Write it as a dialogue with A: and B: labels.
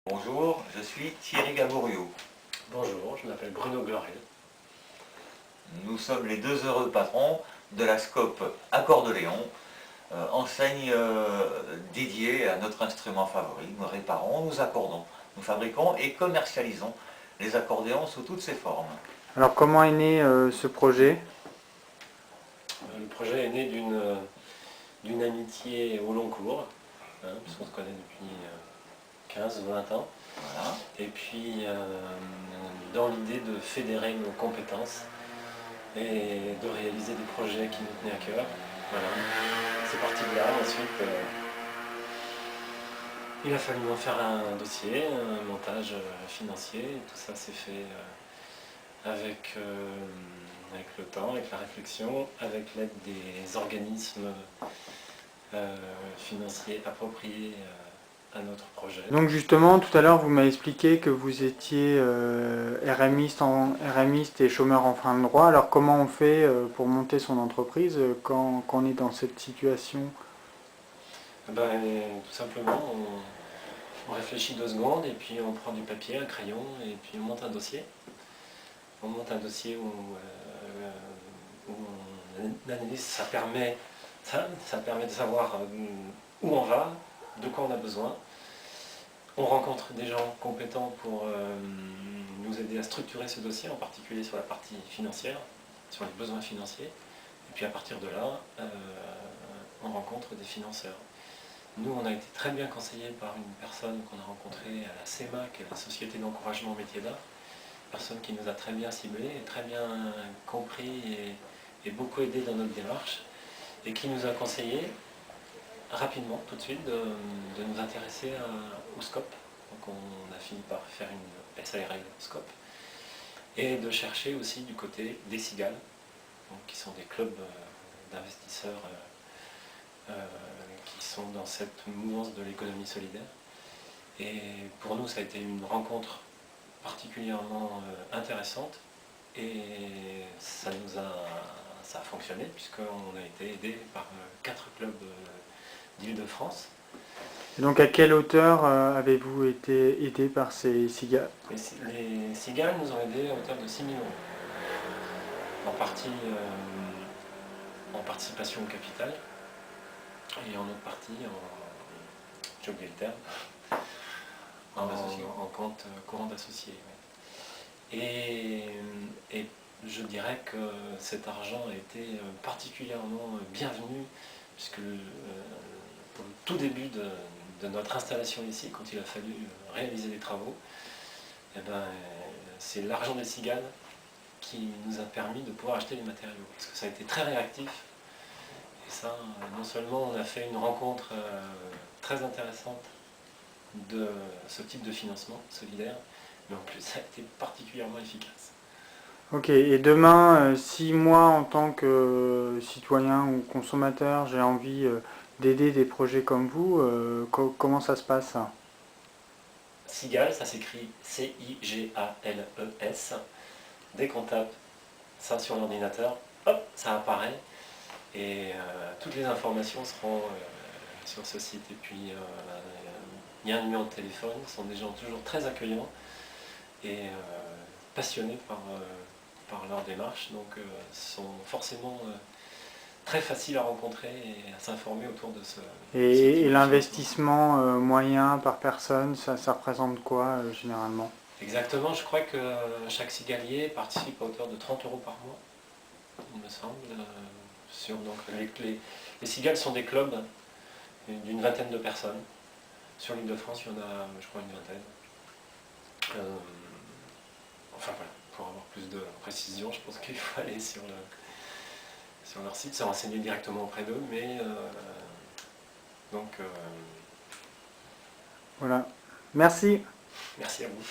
A: Bonjour, je suis Thierry Gabouriou.
B: Bonjour, je m'appelle Bruno Glorel.
A: Nous sommes les deux heureux patrons de la SCOP Accord de Léon, enseigne dédiée à notre instrument favori. Nous réparons, nous accordons, nous fabriquons et commercialisons les accordéons sous toutes ses formes.
C: Alors comment est né ce projet?
B: Le projet est né d'une amitié au long cours, puisqu'on se connaît depuis 15-20 ans.
A: Voilà.
B: Et puis dans l'idée de fédérer nos compétences et de réaliser des projets qui nous tenaient à cœur. Voilà. C'est parti de là. Ensuite, il a fallu en faire un dossier, un montage financier. Et tout ça s'est fait avec le temps, avec la réflexion, avec l'aide des organismes financiers appropriés à notre projet.
C: Donc justement, tout à l'heure, vous m'avez expliqué que vous étiez RMiste et chômeur en fin de droit. Alors comment on fait pour monter son entreprise quand on est dans cette situation?
B: Ben, tout simplement, on réfléchit 2 secondes et puis on prend du papier, un crayon et puis on monte un dossier. On monte un dossier où on analyse, ça permet de savoir où on va, de quoi on a besoin. On rencontre des gens compétents pour nous aider à structurer ce dossier, en particulier sur la partie financière, sur les besoins financiers. Et puis à partir de là, on rencontre des financeurs. Nous, on a été très bien conseillés par une personne qu'on a rencontrée à la CEMAC, la Société d'encouragement au métier d'art, personne qui nous a très bien ciblés et très bien compris et beaucoup aidé dans notre démarche, et qui nous a conseillé rapidement, tout de suite, de nous intéresser au SCOP. Donc on a fini par faire une SARL SCOP, et de chercher aussi du côté des cigales, qui sont des clubs d'investisseurs qui sont dans cette mouvance de l'économie solidaire. Et pour nous, ça a été une rencontre particulièrement intéressante, et ça a fonctionné, puisqu'on a été aidé par 4 clubs d'Île-de-France.
C: Et donc à quelle hauteur avez-vous été aidé par ces cigales?
B: Les cigales nous ont aidés à hauteur de 6 000 €, en partie en participation au capital, et en autre partie, j'ai oublié le terme, en compte courant d'associés. Et je dirais que cet argent a été particulièrement bienvenu, puisque au tout début de notre installation ici, quand il a fallu réaliser les travaux, c'est l'argent des cigales qui nous a permis de pouvoir acheter les matériaux, parce que ça a été très réactif. Et ça, non seulement on a fait une rencontre très intéressante de ce type de financement solidaire, mais en plus ça a été particulièrement efficace.
C: Ok, et demain, si moi en tant que citoyen ou consommateur, j'ai envie d'aider des projets comme vous, comment ça se passe ça?
B: Cigales, ça s'écrit C-I-G-A-L-E-S. Dès qu'on tape ça sur l'ordinateur, hop, ça apparaît, et toutes les informations seront sur ce site. Et puis il y a un numéro de téléphone, ce sont des gens toujours très accueillants et passionnés par leur démarche, donc sont forcément très faciles à rencontrer et à s'informer autour de ce...
C: Et l'investissement moyen par personne, ça représente quoi généralement?
B: Exactement, je crois que chaque cigalier participe à hauteur de 30 € par mois, il me semble. Donc, les cigales sont des clubs d'une vingtaine de personnes. Sur l'Île-de-France, il y en a, je crois, une vingtaine. Enfin voilà, pour avoir plus de précision, je pense qu'il faut aller sur leur site, se renseigner directement auprès d'eux, mais donc...
C: Voilà. Merci.
B: Merci à vous.